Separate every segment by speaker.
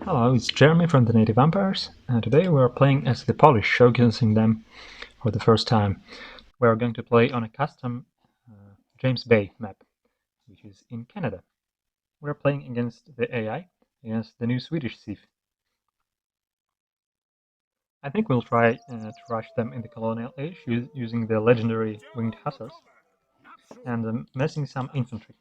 Speaker 1: Hello, it's Jeremy from the Native Vampires, and today we are playing as the Polish, showcasing them for the first time. We are going to play on a custom James Bay map, which is in Canada. We are playing against the AI, against the new Swedish thief. I think we'll try to rush them in the colonial age using the legendary winged hussars and messing some infantry.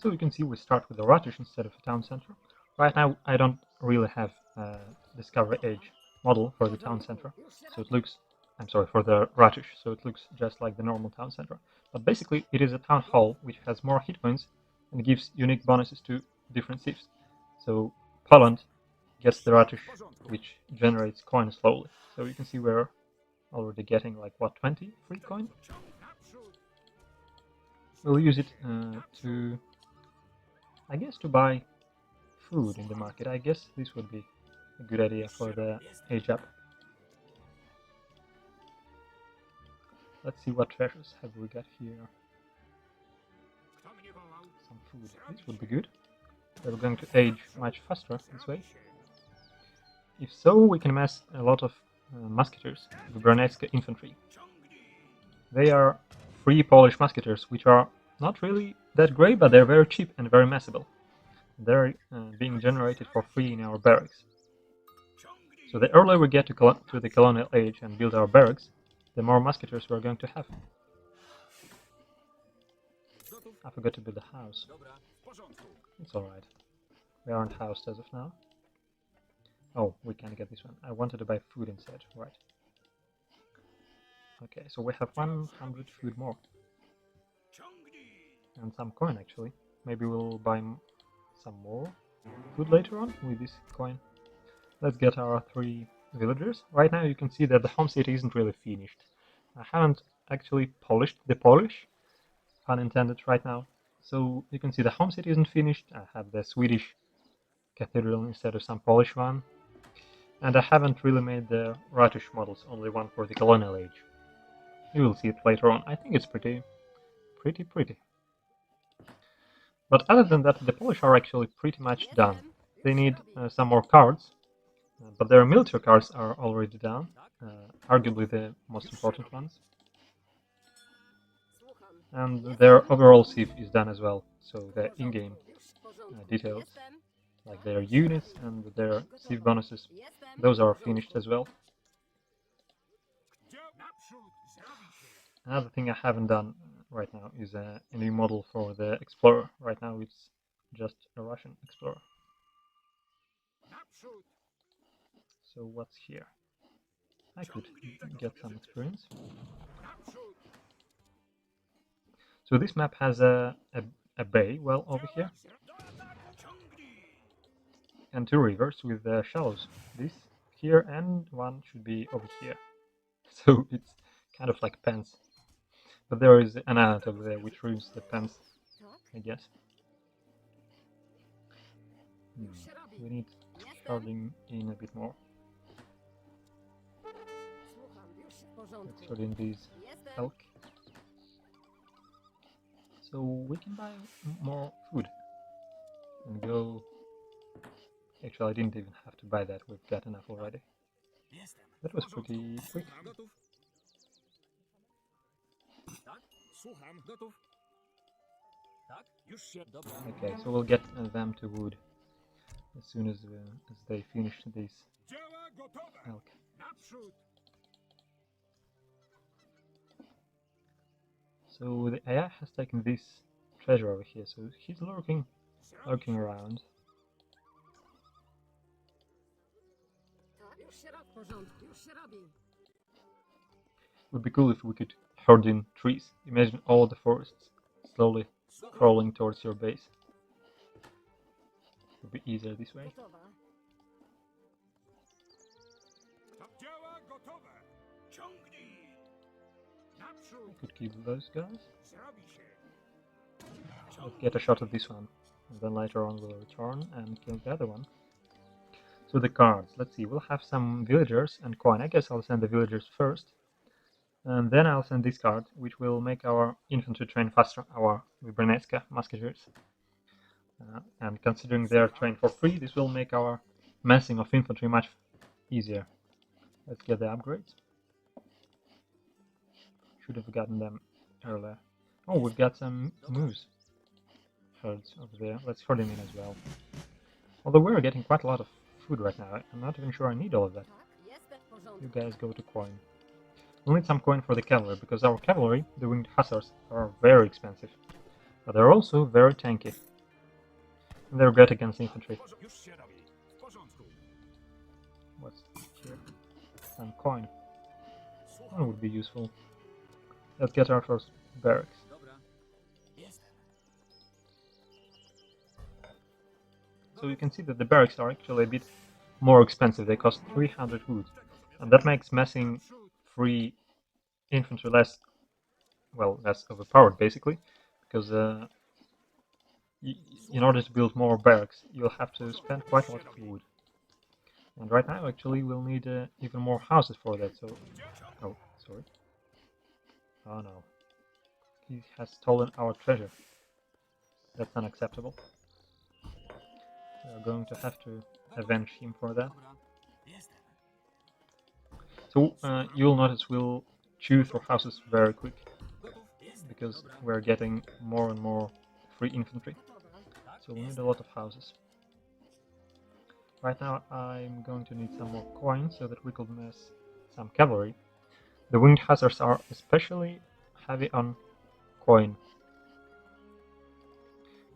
Speaker 1: So you can see we start with a ratish instead of a town center. Right now I don't really have a Discovery Age model for the town center, so it looks, I'm sorry, for the ratish, so it looks just like the normal town center. But basically it is a town hall which has more hit points and gives unique bonuses to different thieves. So Poland gets the ratish, which generates coin slowly. So you can see we're already getting like, what, 20 free coin? We'll use it to, I guess, to buy food in the market. I guess this would be a good idea for the age up. Let's see what treasures have we got here. Some food. This would be good. We're going to age much faster this way. If so, we can mass a lot of musketeers, the Brunetska infantry. They are free Polish musketeers, which are not really that great, but they're very cheap and very massable. They're being generated for free in our barracks. So the earlier we get to the colonial age and build our barracks, the more musketeers we're going to have. I forgot to build a house. It's alright. We aren't housed as of now. Oh, we can't get this one. I wanted to buy food instead, right. Okay, so we have 100 food more. And some coin, actually. Maybe we'll buy some more food later on with this coin. Let's get our 3 villagers. Right now you can see that the home city isn't really finished. I haven't actually polished the Polish, pun intended, right now. So you can see the home city isn't finished. I have the Swedish cathedral instead of some Polish one. And I haven't really made the ratish models, only one for the colonial age. You will see it later on. I think it's pretty. But other than that, the Polish are actually pretty much done. They need some more cards, but their military cards are already done, arguably the most important ones. And their overall sieve is done as well, so the in-game details, like their units and their sieve bonuses, those are finished as well. Another thing I haven't done right now is a new model for the Explorer. Right now it's just a Russian Explorer. So what's here? I could get some experience. So this map has a bay well over here, and 2 rivers with shallows. This here and one should be over here. So it's kind of like pens. But there is an island over there which ruins the pens, I guess. We need sharding in a bit more. Let's shard in these elk. So we can buy more food and go. Actually, I didn't even have to buy that, we've got enough already. That was pretty quick. Okay, so we'll get them to wood as soon as they finish this elk. So the AI has taken this treasure over here, so he's lurking around. Would be cool if we could herd in trees. Imagine all the forests slowly crawling towards your base. It would be easier this way. I could kill those guys. Let's get a shot at this one, and then later on we'll return and kill the other one. So the cards, let's see, we'll have some villagers and coin. I guess I'll send the villagers first. And then I'll send this card, which will make our infantry train faster, our Vibranetska musketeers. And considering they're trained for free, this will make our massing of infantry much easier. Let's get the upgrades. Should have gotten them earlier. Oh, we've got some moose herds over there. Let's herd them in as well. Although we're getting quite a lot of food right now. I'm not even sure I need all of that. You guys go to coin. We'll need some coin for the cavalry, because our cavalry, the winged hussars, are very expensive. But they're also very tanky. And they're great against infantry. What's here? Some coin. That would be useful. Let's get our first barracks. So you can see that the barracks are actually a bit more expensive. They cost 300 wood. And that makes massing free infantry less overpowered, basically. Because in order to build more barracks, you'll have to spend quite a lot of wood. And right now, actually, we'll need even more houses for that, so... Oh, sorry. Oh no. He has stolen our treasure. That's unacceptable. We're going to have to avenge him for that. So, you'll notice we'll chew through houses very quick, because we're getting more and more free infantry. So we need a lot of houses. Right now I'm going to need some more coins so that we could mass some cavalry. The winged hussars are especially heavy on coin.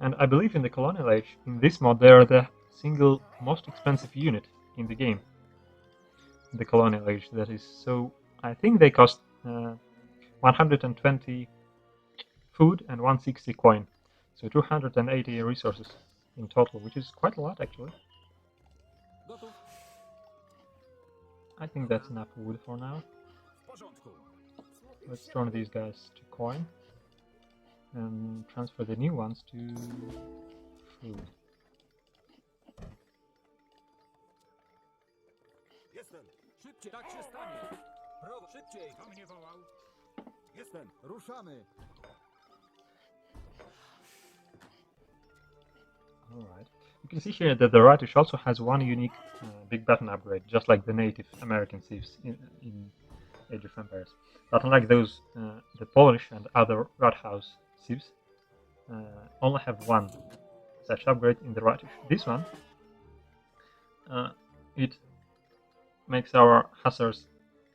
Speaker 1: And I believe in the colonial age, in this mod, they are the single most expensive unit in the game. In the colonial age, that is. So I think they cost 120 food and 160 coin. So 280 resources in total, which is quite a lot actually. I think that's enough wood for now. Let's turn these guys to coin and transfer the new ones to food. Alright. You can see here that the Ratish also has one unique big button upgrade, just like the native American civs in Age of Empires. But unlike those, the Polish and other Rathaus civs only have one such upgrade in the Ratish. This one, it makes our hussars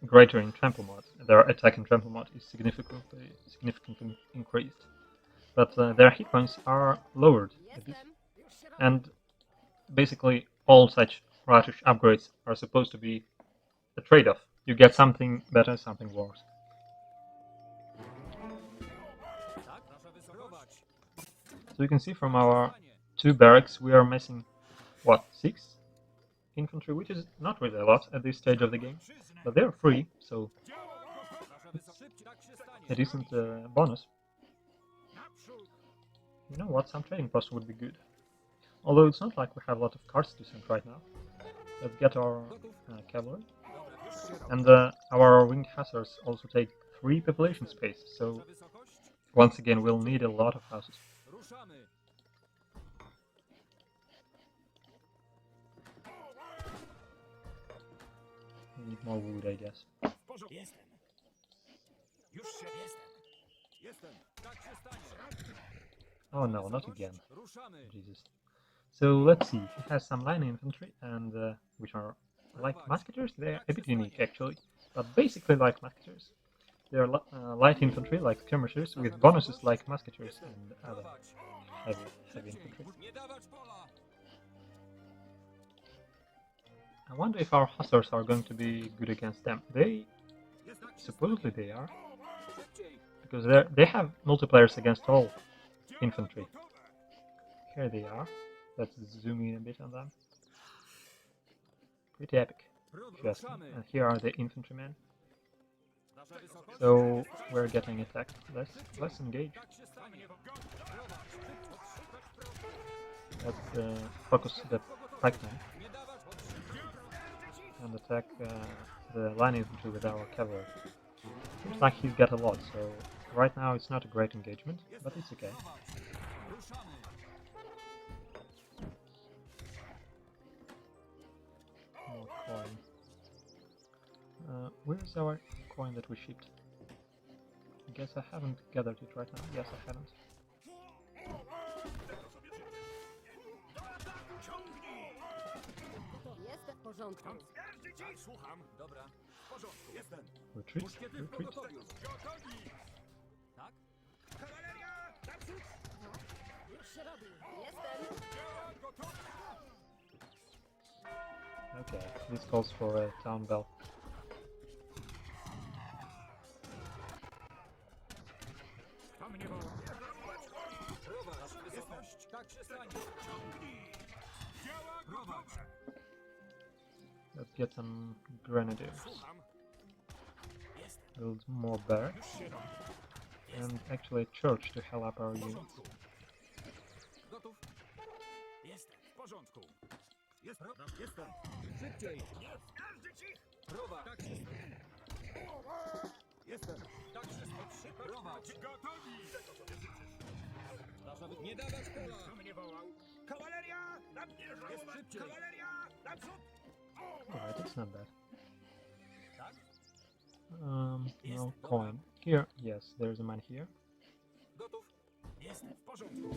Speaker 1: greater in trample mod. Their attack in trample mod is significantly increased. But their hit points are lowered a bit. And basically all such Ratish upgrades are supposed to be a trade-off. You get something better, something worse. So you can see from our 2 barracks we are missing, what, 6 infantry, which is not really a lot at this stage of the game. But they're free, so it's a decent bonus. You know what, some trading posts would be good. Although it's not like we have a lot of cards to send right now. Let's get our cavalry. And our winged hussars also take 3 population space, so once again we'll need a lot of houses. We need more wood, I guess. Oh no, not again. Jesus. So let's see, he has some line infantry, and which are like musketeers. They're a bit unique actually, but basically like musketeers. They're light infantry like skirmishers with bonuses like musketeers and other heavy infantry. I wonder if our hussars are going to be good against them. Supposedly they are, because they have multipliers against all infantry. Here they are. Let's zoom in a bit on them. Pretty epic. And here are the infantrymen. So we're getting attacked. Let's engage. Let's focus the pikemen and attack the line infantry with our cavalry. Seems like he's got a lot, so right now it's not a great engagement, but it's okay. More coin. Where's our coin that we shipped? I guess I haven't gathered it right now. Yes, I haven't.
Speaker 2: Jestem w porządku.
Speaker 3: Słucham. Dobra. W porządku. Jestem.
Speaker 1: Retreat,
Speaker 3: Muszkiety w
Speaker 1: retreat.
Speaker 3: pogotowiu. Gotowi. Tak? Kawaleria, naprzód.
Speaker 2: Już się robi. Jestem.
Speaker 3: Działa gotowi.
Speaker 1: Okay, this calls for a town bell.
Speaker 3: Kto mnie woła? Prowadź. Wasza wysokość. Tak się stanie. Ciągnij. Działa gotowe.
Speaker 1: Let's get some grenadiers.
Speaker 3: Słucham. Jestem.
Speaker 1: Build more barracks.
Speaker 3: Już się robi.
Speaker 1: And actually a church to help up our units.
Speaker 3: Gotów? Jestem. W porządku. Jestem. Jestem. Szybciej. Każdy ci. Prowadź. Tak się stanie. Jestem. Tak się stanie. Prowadź. Gotowi. Nie dawać pola. Kto mnie wołał? Kawaleria! Jest szybciej. Kawaleria! Naprzód!
Speaker 1: Alright, it's not bad.
Speaker 3: Tak?
Speaker 1: No coin. Here, yes, there's a man here.
Speaker 3: Gotów? Jestem. W porządku.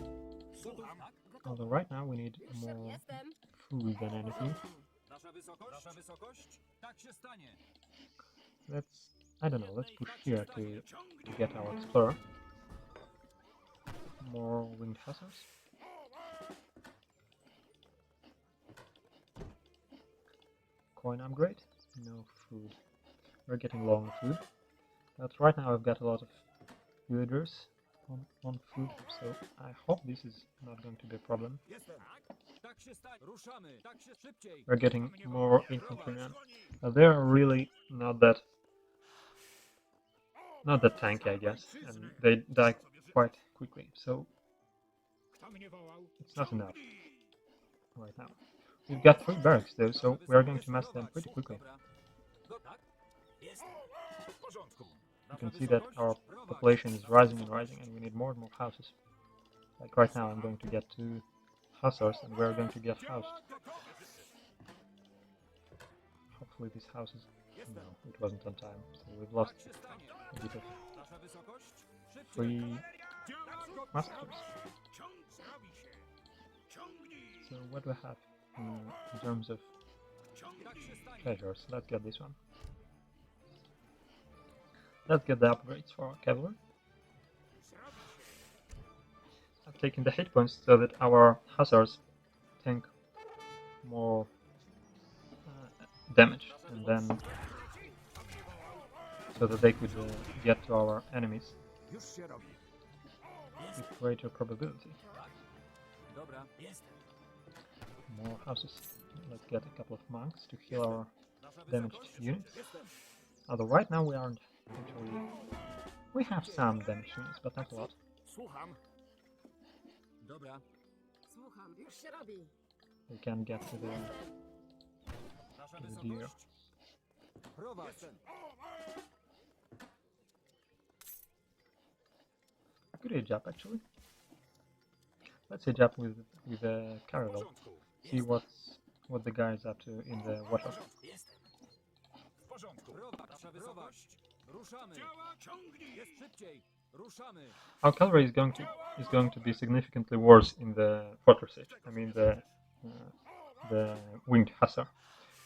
Speaker 3: Słucham.
Speaker 1: Although right now we need
Speaker 2: Już się
Speaker 1: more
Speaker 2: jestem.
Speaker 1: food than anything.
Speaker 3: Nasza wysokość? Nasza wysokość? Tak się stanie.
Speaker 1: Let's, I don't know, let's push here to get our explorer. More winged hussars. Coin upgrade? No food. We're getting low on food. But right now I've got a lot of villagers on food, so I hope this is not going to be a problem.
Speaker 3: Jestem. Tak się stanie. Ruszamy. Tak się szybciej.
Speaker 1: We're getting more infantrymen. They're really not that tanky, I guess, and they die quite quickly, so
Speaker 3: Kto mnie wołał?
Speaker 1: it's not enough right now. We've got 3 barracks though, so we are going to mass them pretty quickly.
Speaker 3: Tak? Jestem. W porządku.
Speaker 1: You can see that our population is rising and rising, and we need more and more houses. Like right now, I'm going to get 2 hussars, and we're going to get housed. Hopefully this house is... No, it wasn't on time, so we've lost
Speaker 3: Tak się stanie.
Speaker 1: a bit of
Speaker 3: Nasza wysokość? Szybciej.
Speaker 1: free massacres.
Speaker 3: Zrobi się. Ciągnij.
Speaker 1: So what do we have in terms of
Speaker 3: Tak się stanie.
Speaker 1: treasures? Let's get this one. Let's get the upgrades for our cavalry. I've taken the hit points so that our hussars tank more damage, and then so that they could get to our enemies
Speaker 3: Już się robi.
Speaker 1: with greater probability.
Speaker 3: Dobra. Jestem.
Speaker 1: More houses. Let's get a couple of monks to heal our
Speaker 3: Nasza
Speaker 1: damaged
Speaker 3: wysokość?
Speaker 1: units.
Speaker 3: Jestem.
Speaker 1: Although right now we aren't actually... We have some damaged units, but not a lot.
Speaker 3: Słucham. Dobra.
Speaker 2: Słucham. Już się robi.
Speaker 1: We can get to the
Speaker 3: Nasza
Speaker 1: deer.
Speaker 3: wysokość? Prowadź.
Speaker 1: Good age up actually. Let's age up with a
Speaker 3: W
Speaker 1: caravel.
Speaker 3: porządku.
Speaker 1: See what the guy is up to in the water.
Speaker 3: Jestem. W porządku. Prowadź. Nasza wysokość? Ruszamy. Działa. Ciągnij. Jest szybciej. Ruszamy.
Speaker 1: Our cavalry is going to be significantly worse in the fortress age. I mean the winged hussar.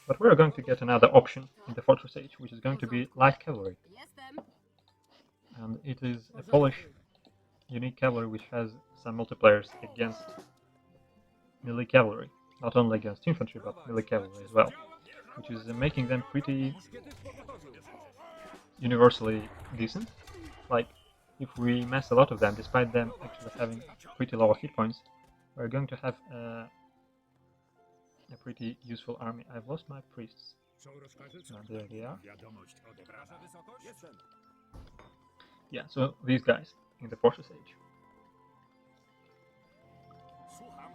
Speaker 1: But we're going to get another option in the fortress age, which is going to be light cavalry,
Speaker 2: Jestem.
Speaker 1: and it is a Polish unique cavalry which has some multipliers against melee cavalry, not only against infantry but melee cavalry as well, which is making them pretty
Speaker 3: Muszkiety w pogotowiu.
Speaker 1: universally decent. Like, if we mass a lot of them, despite them actually having pretty low hit points, we're going to have a pretty useful army. I've lost my priests.
Speaker 3: Są rozkazy?
Speaker 1: There they are.
Speaker 3: Wiadomość odebrana. Nasza wysokość? Jestem.
Speaker 1: Yeah, so these guys in the fortress age.
Speaker 3: Słucham.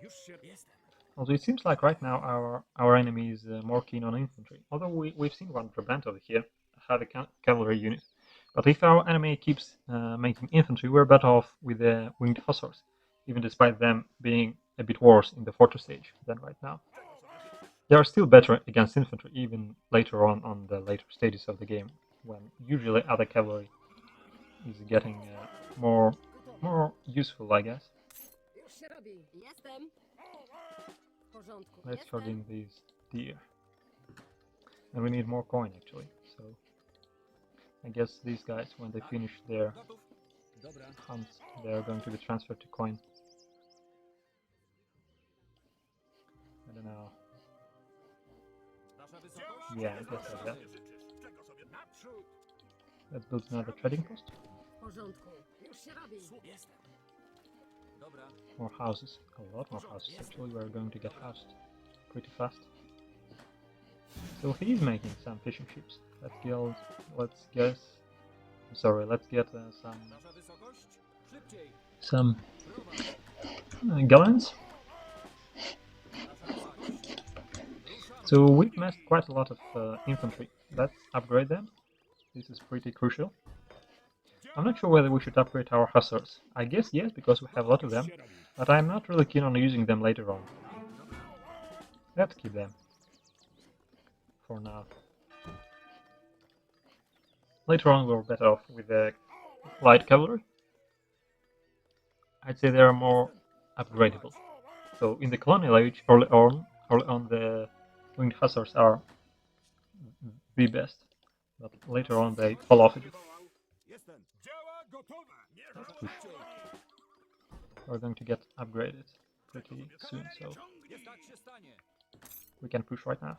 Speaker 3: Już się... Jestem.
Speaker 1: Although it seems like right now our enemy is more keen on infantry. Although we've seen one Brabant over here heavy cavalry unit. But if our enemy keeps making infantry, we're better off with the winged hussars, even despite them being a bit worse in the fortress stage than right now. They are still better against infantry, even later on the later stages of the game, when usually other cavalry is getting more useful, I guess.
Speaker 2: Już się robi. Jestem. W porządku.
Speaker 1: Let's charge
Speaker 2: Jestem.
Speaker 1: in these deer. And we need more coin actually, so I guess these guys, when they finish their
Speaker 3: Gotów? Dobra.
Speaker 1: hunts, they are going to be transferred to coin. I don't know.
Speaker 3: Wasza wysokość?
Speaker 1: Yeah, I guess like that.
Speaker 3: Czego sobie? Naprzód!
Speaker 1: Let's build another trading post.
Speaker 2: W porządku. Już się robi.
Speaker 3: Jestem. Dobra.
Speaker 1: More houses. A lot more houses. Actually, we're going to get housed pretty fast. So he's making some fishing ships. Let's get some
Speaker 3: Wasza wysokość? Szybciej!
Speaker 1: galleons.
Speaker 3: Wasza wysokość?
Speaker 1: So we've messed quite a lot of infantry. Let's upgrade them. This is pretty crucial. I'm not sure whether we should upgrade our hussars. I guess yes, because we have a lot of them, but I'm not really keen on using them later on. Let's keep them for now. Later on we're better off with the light cavalry. I'd say they are more upgradable. So in the colonial age, early on the winged hussars are the best, but later on they fall off a bit.
Speaker 3: Jestem. Działa gotowe. Nie
Speaker 1: push. We're going to get upgraded pretty soon, so
Speaker 3: Jest tak się stanie.
Speaker 1: we can push right now.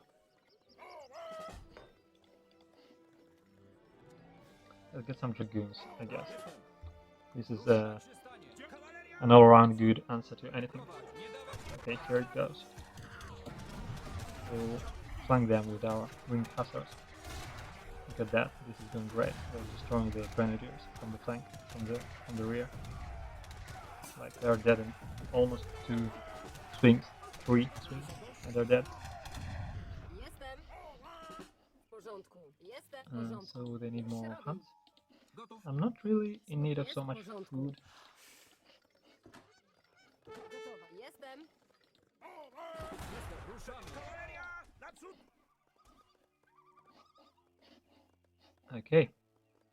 Speaker 1: Let's get some dragoons, I guess. This is
Speaker 3: Tak się stanie.
Speaker 1: an all-around good answer to anything.
Speaker 3: Nie dawać.
Speaker 1: Okay, here it goes. We'll flank them with our winged hussars. Look at that, this is going great. We're destroying the grenadiers from the flank, from the rear. Like they're dead in almost 2 swings, 3 swings, and they're dead.
Speaker 2: Jestem. W porządku. Jestem. W porządku.
Speaker 1: So they need
Speaker 2: Już się
Speaker 1: more
Speaker 2: robi.
Speaker 1: hunts.
Speaker 3: Gotów?
Speaker 1: I'm not really in need of so much food.
Speaker 2: Gotowa. Jestem.
Speaker 3: Ruszamy. Kawaleria! Naprzód!
Speaker 1: Okay,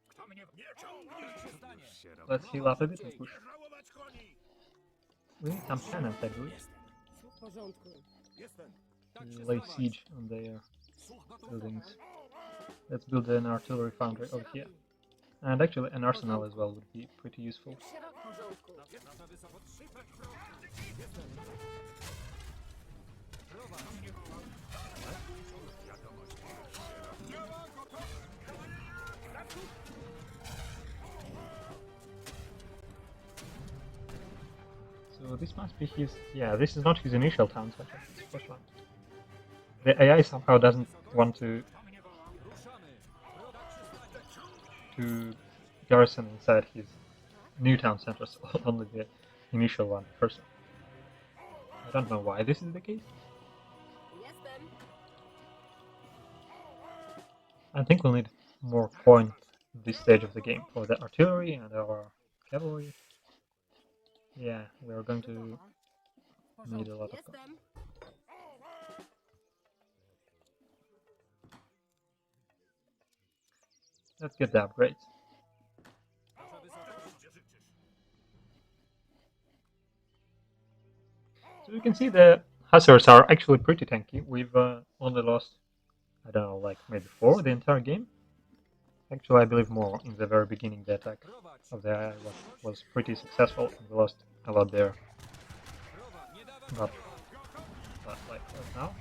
Speaker 3: Kto mnie nie ciągnie? Tak się stanie.
Speaker 1: let's heal up a bit and push.
Speaker 3: Żałować koni.
Speaker 1: We need some cannons, I believe,
Speaker 2: W porządku.
Speaker 3: Jestem. Tak
Speaker 1: to
Speaker 3: się
Speaker 1: lay
Speaker 3: stawać.
Speaker 1: siege on their
Speaker 3: Słuch gotów.
Speaker 1: buildings. Let's build an artillery foundry over here. And actually an arsenal as well would be pretty useful.
Speaker 2: Już się robi. W porządku.
Speaker 3: Wasza wysokość. Szybek Jestem. Prowadź. Wiadomość. Działa gotowe. Naprzód!
Speaker 1: So this must be his... Yeah, this is not his initial town center. It's the first one. The AI somehow doesn't want to
Speaker 3: Ruszamy. Tak się stanie.
Speaker 1: garrison inside his new town centers, only the initial one, first one. I don't know why this is the case.
Speaker 2: Jestem.
Speaker 1: I think we'll need more coin at this stage of the game for the artillery and our cavalry. Yeah, we are going to
Speaker 2: W
Speaker 1: need a
Speaker 2: porządku.
Speaker 1: lot of coin.
Speaker 2: Jestem.
Speaker 1: Let's get the upgrades.
Speaker 3: Wasza wysokość.
Speaker 1: So you can see the hussars are actually pretty tanky. We've only lost, I don't know, like maybe 4 the entire game. Actually, I believe more. In the very beginning, the attack
Speaker 3: Prowadź.
Speaker 1: of the AI was pretty successful, and we lost a lot there.
Speaker 3: Prowadź. Nie dawać.
Speaker 1: But like right now,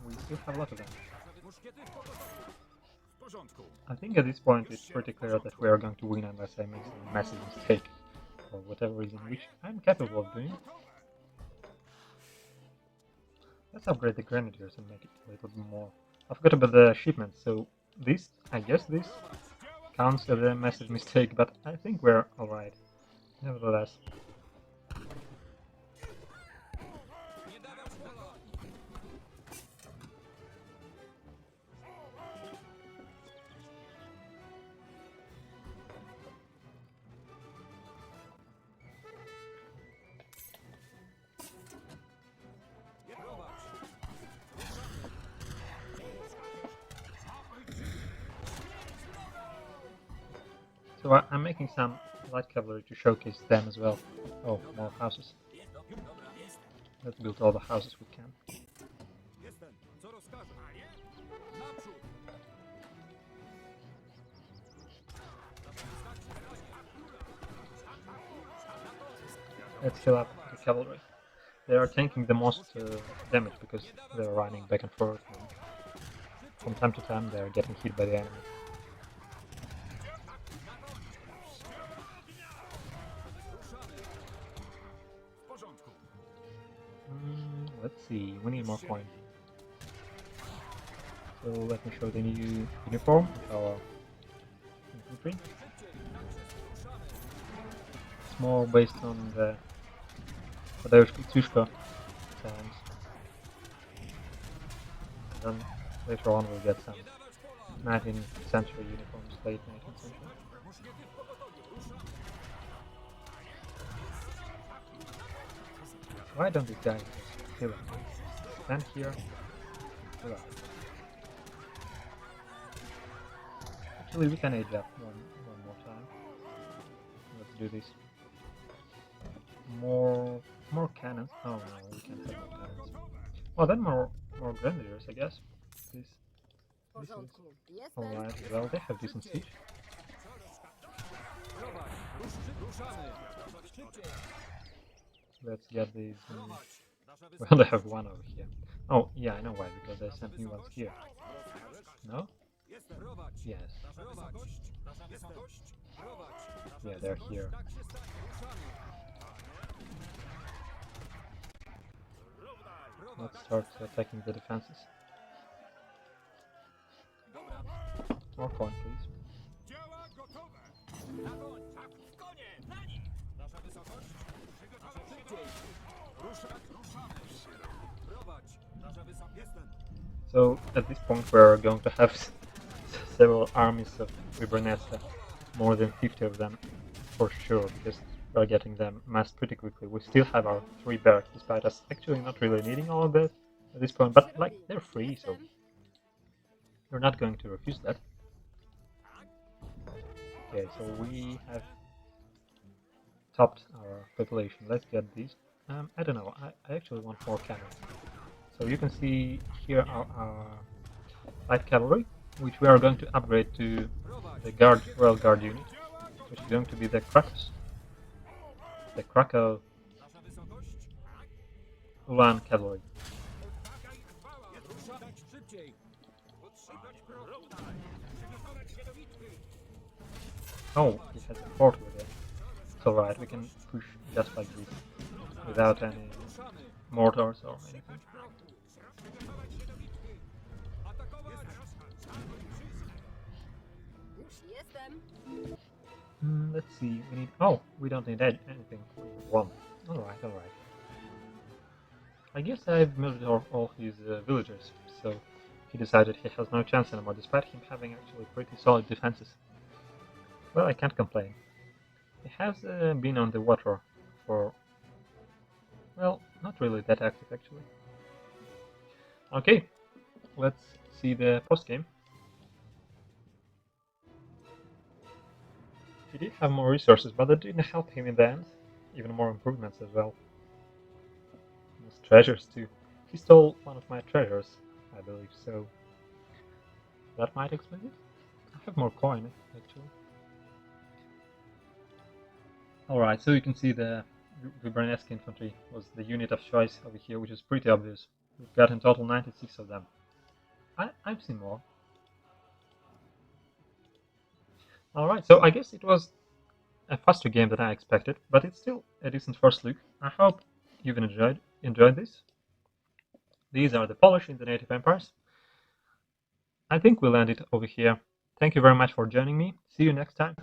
Speaker 1: we still have a lot of them.
Speaker 3: Muszkiety w pogotowiu. W porządku.
Speaker 1: I think at this point it's pretty clear that we are going to win unless I make a massive mistake for whatever reason, which I'm capable of doing. Let's upgrade the grenadiers and make it a little bit more. I forgot about the shipments, so this, I guess this counts as a massive mistake, but I think we're alright. Nevertheless.
Speaker 3: Nie dawać pola.
Speaker 1: Well, I'm making some light cavalry to showcase them as well. Oh, more houses. Let's build all the houses we can.
Speaker 3: Jestem. Co rozkaże? Panie? Naprzód!
Speaker 1: Let's fill up the cavalry. They are taking the most damage because they are running back and forth. And from time to time, they are getting hit by the enemy.
Speaker 3: W porządku.
Speaker 1: Let's see, we need more coin. So let me show the new uniform of our infantry. It's more based on the Podeuszko times. Then later on we'll get some 19th century uniforms, late 19th century. Why don't these guys just kill him? Stand here, kill him. Actually, we can age up one more time. Let's do this. More cannons. Oh no, we can't have more cannons. Well, then more grenadiers, I guess. This
Speaker 2: W
Speaker 1: is
Speaker 2: porządku. Jestem.
Speaker 1: alright as well. They have decent siege. Let's get these. Well, they have one over here. Oh, yeah, I know why, because I sent new ones here. No? Yes. Yeah, they're here. Let's start attacking the defenses. More coin, please.
Speaker 3: Dzieła gotowe! Na koń! Tak, w konie! Na nich! Nasza wysokość! Przygotować szybciej! Ruszamy! Prowadź! Nasza wysokość! Jestem!
Speaker 1: So, at this point we're going to have several armies of Vibranesta. More than 50 of them, for sure, because we're getting them massed pretty quickly. We still have our 3 barracks, despite us actually not really needing all of that at this point, but like, they're free, so you're not going to refuse that. Okay, so we have topped our population. Let's get these. I don't know, I actually want more cannons. So you can see here our light cavalry, which we are going to upgrade to the Royal Guard unit, which is going to be the Krakos. The Krakow Ulan cavalry. Oh, he has a fort with it. It's alright, we can push just like this, without any mortars or anything.
Speaker 2: Już jestem.
Speaker 1: Let's see, we need... Oh, we don't need anything. One. Alright. I guess I've murdered all his villagers, so he decided he has no chance anymore, despite him having actually pretty solid defenses. Well, I can't complain. He has been on the water for... well, not really that active actually. Okay, let's see the post-game. He did have more resources, but that didn't help him in the end. Even more improvements as well. His treasures too. He stole one of my treasures, I believe, so that might explain it. I have more coin, actually. Alright, so you can see the Vibranesc infantry was the unit of choice over here, which is pretty obvious. We've got in total 96 of them. I've seen more. Alright, so I guess it was a faster game than I expected, but it's still a decent first look. I hope you've enjoyed this. These are the Polish in the native empires. I think we'll end it over here. Thank you very much for joining me. See you next time.